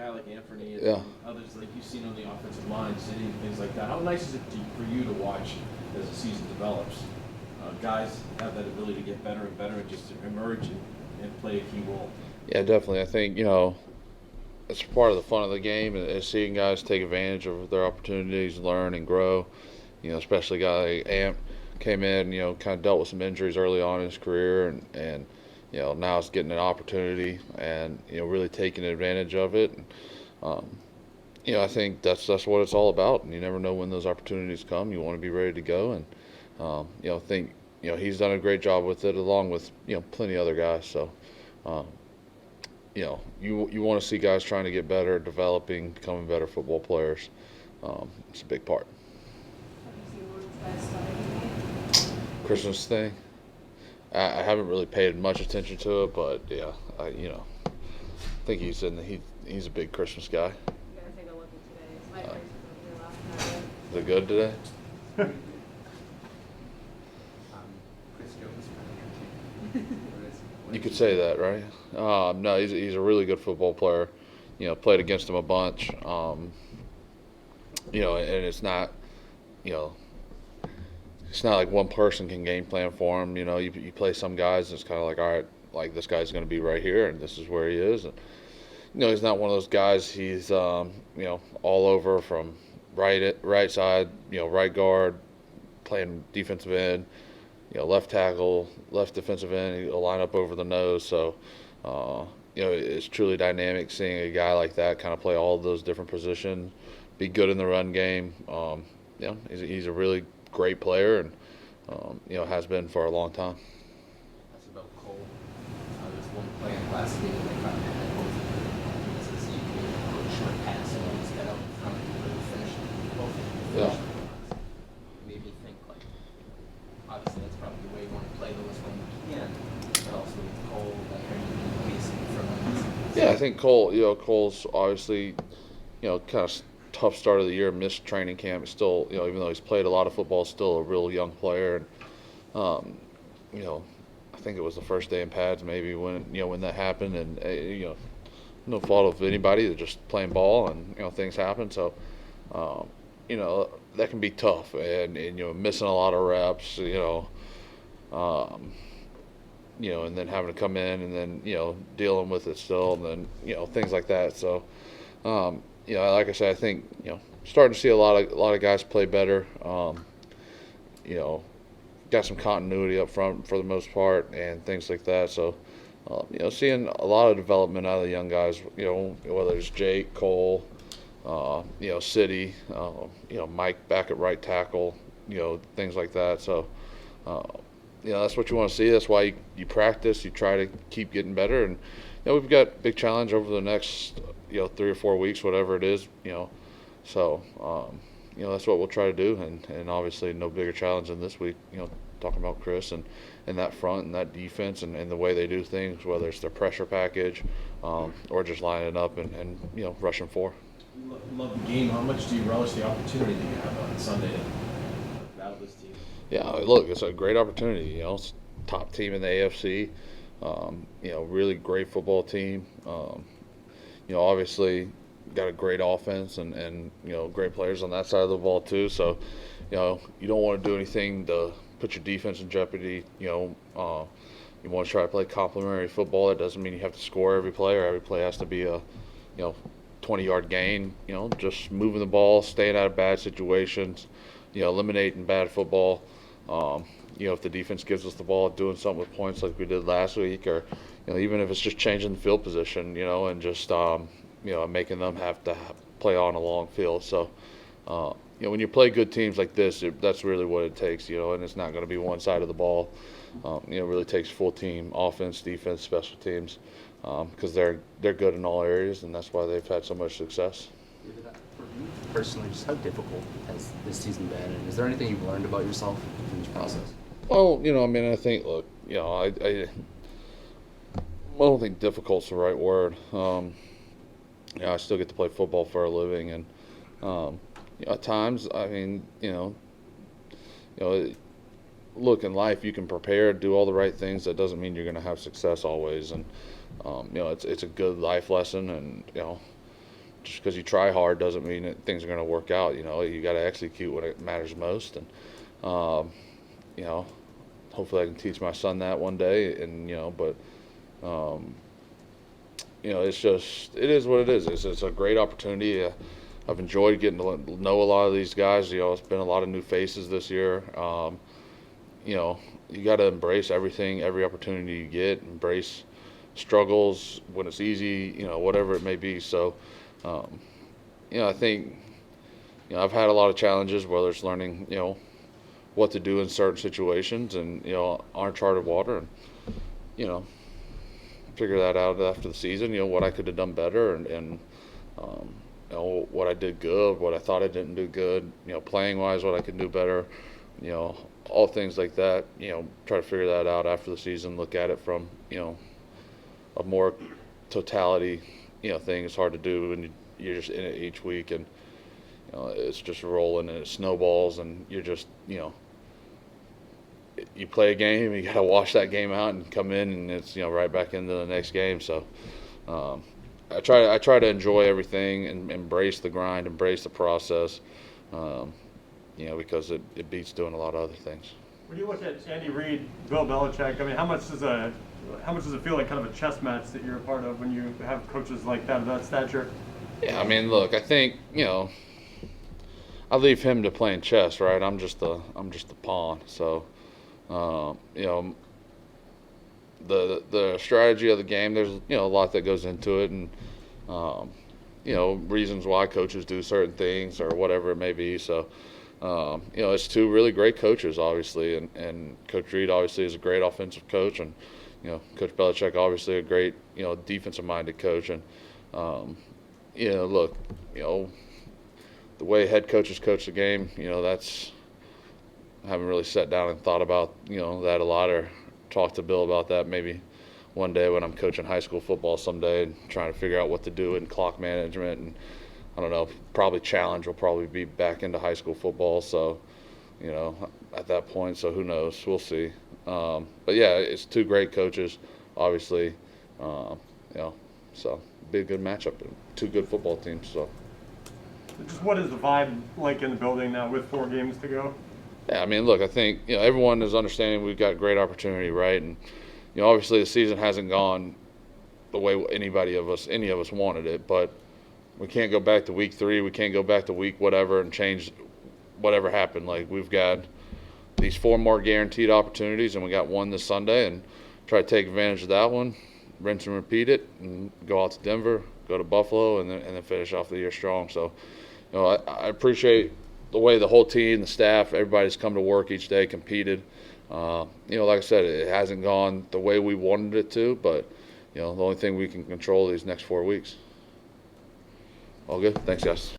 guy like Anthony and Yeah. others like you've seen on the offensive line, City and things like that. How nice is it for you to watch as the season develops? Guys have that ability to get better and better and just to emerge and play a key role. Yeah, definitely. I think, it's part of the fun of the game is seeing guys take advantage of their opportunities, learn and grow. Especially a guy like Amp came in, kind of dealt with some injuries early on in his career, and now he's getting an opportunity and really taking advantage of it. And, I think that's what it's all about. And you never know when those opportunities come. You want to be ready to go, and think he's done a great job with it, along with plenty of other guys. So. You want to see guys trying to get better, developing, becoming better football players. It's a big part. Christmas thing. I haven't really paid much attention to it, but yeah, I think he's a big Christmas guy. You gotta take a look at today. My place was over here last night. Is it good today? Chris Jones. You could say that, right? No, he's a really good football player. Played against him a bunch. And it's not, it's not like one person can game plan for him. You play some guys, and it's kind of like, all right, like this guy's going to be right here, and this is where he is. And he's not one of those guys. He's all over from right side, right guard, playing defensive end. Left tackle, left defensive end, he'll line up over the nose. So, it's truly dynamic seeing a guy like that kind of play all of those different positions, be good in the run game. He's a really great player, and has been for a long time. That's about Cole. There's one play in last game they kind of had both of them. This is a short pass and he's got out in front and really finished both of them. Yeah. Made me think, like, obviously that's probably the way you want to play those when you can, but also with Cole, like, are you facing from him? Yeah, I think Cole's obviously, kind of tough start of the year, missed training camp. Still, even though he's played a lot of football, still a real young player. And, I think it was the first day in pads maybe when that happened, and no fault of anybody. They're just playing ball, and things happen. So, that can be tough, and missing a lot of reps. And then having to come in, and then dealing with it still, and then things like that. So, like I said, I think starting to see a lot of guys play better. Got some continuity up front for the most part, and things like that. So, seeing a lot of development out of the young guys. Whether it's Jake, Cole, City, Mike back at right tackle, things like that. So. That's what you want to see. That's why you practice. You try to keep getting better. And we've got a big challenge over the next 3 or 4 weeks, whatever it is. So that's what we'll try to do. And obviously no bigger challenge than this week. Talking about Chris and that front and that defense and the way they do things, whether it's their pressure package or just lining up and rushing for. Love the game. How much do you relish the opportunity that you have on Sunday to battle this team? Yeah, look, it's a great opportunity. It's top team in the AFC. Really great football team. Obviously got a great offense and great players on that side of the ball too. So, you don't want to do anything to put your defense in jeopardy. You want to try to play complementary football. That doesn't mean you have to score every play, or every play has to be a 20-yard gain. Just moving the ball, staying out of bad situations. Eliminating bad football. If the defense gives us the ball, doing something with points like we did last week, or even if it's just changing the field position, and just making them have to play on a long field. So, when you play good teams like this, that's really what it takes. And it's not going to be one side of the ball. It really takes full team, offense, defense, special teams, because they're good in all areas, and that's why they've had so much success. For you personally, just how difficult has this season been, and is there anything you've learned about yourself in this process? Well, I think, look, I don't think difficult's the right word. I still get to play football for a living, and at times, look, in life you can prepare, do all the right things. That doesn't mean you're going to have success always, and it's a good life lesson, and just because you try hard doesn't mean that things are going to work out. You know, you got to execute when it matters most, and you know, hopefully I can teach my son that one day. And you know, but you know, it is what it is. It's a great opportunity. I've enjoyed getting to know a lot of these guys. You know, it's been a lot of new faces this year. You know, you got to embrace everything, every opportunity you get. Embrace struggles when it's easy. You know, whatever it may be. So, you know, I think, you know, I've had a lot of challenges, whether it's learning, you know, what to do in certain situations, and you know, uncharted water, and you know, figure that out after the season. You know, what I could have done better, and you know, what I did good, what I thought I didn't do good. You know, playing wise, what I could do better. You know, all things like that. You know, try to figure that out after the season. Look at it from, you know, a more totality, you know, thing. It's hard to do when you're just in it each week, and you know, it's just rolling and it snowballs, and you're just, you know, you play a game, you got to wash that game out and come in, and it's, you know, right back into the next game. So I try to enjoy everything and embrace the grind, embrace the process, you know, because it beats doing a lot of other things. When you look at Andy Reid, Bill Belichick, I mean, how much does it feel like kind of a chess match that you're a part of when you have coaches like that of that stature? Yeah, I mean, look, I think, you know, I leave him to playing chess, right? I'm just the pawn. So, you know, the strategy of the game, there's, you know, a lot that goes into it, and you know, reasons why coaches do certain things or whatever it may be. So, you know, it's two really great coaches, obviously, and Coach Reid obviously is a great offensive coach, and you know, Coach Belichick obviously a great, you know, defensive-minded coach. And you know, look, you know, the way head coaches coach the game, you know, I haven't really sat down and thought about, you know, that a lot, or talked to Bill about that maybe one day when I'm coaching high school football someday and trying to figure out what to do in clock management. And I don't know, probably challenge will probably be back into high school football. So, you know, at that point, so who knows? We'll see. But yeah, it's two great coaches, obviously. You know, so be a good matchup. Two good football teams. So. Just what is the vibe like in the building now with 4 games to go? Yeah, I mean, look, I think, you know, everyone is understanding we've got a great opportunity, right? And you know, obviously the season hasn't gone the way any of us wanted it, but we can't go back to week 3. We can't go back to week whatever and change whatever happened. Like, we've got these 4 more guaranteed opportunities, and we got one this Sunday, and try to take advantage of that one, rinse and repeat it, and go out to Denver, go to Buffalo, and then finish off the year strong. So, you know, I appreciate the way the whole team, the staff, everybody's come to work each day, competed. You know, like I said, it hasn't gone the way we wanted it to, but, you know, the only thing we can control these next 4 weeks. All good? Thanks, guys.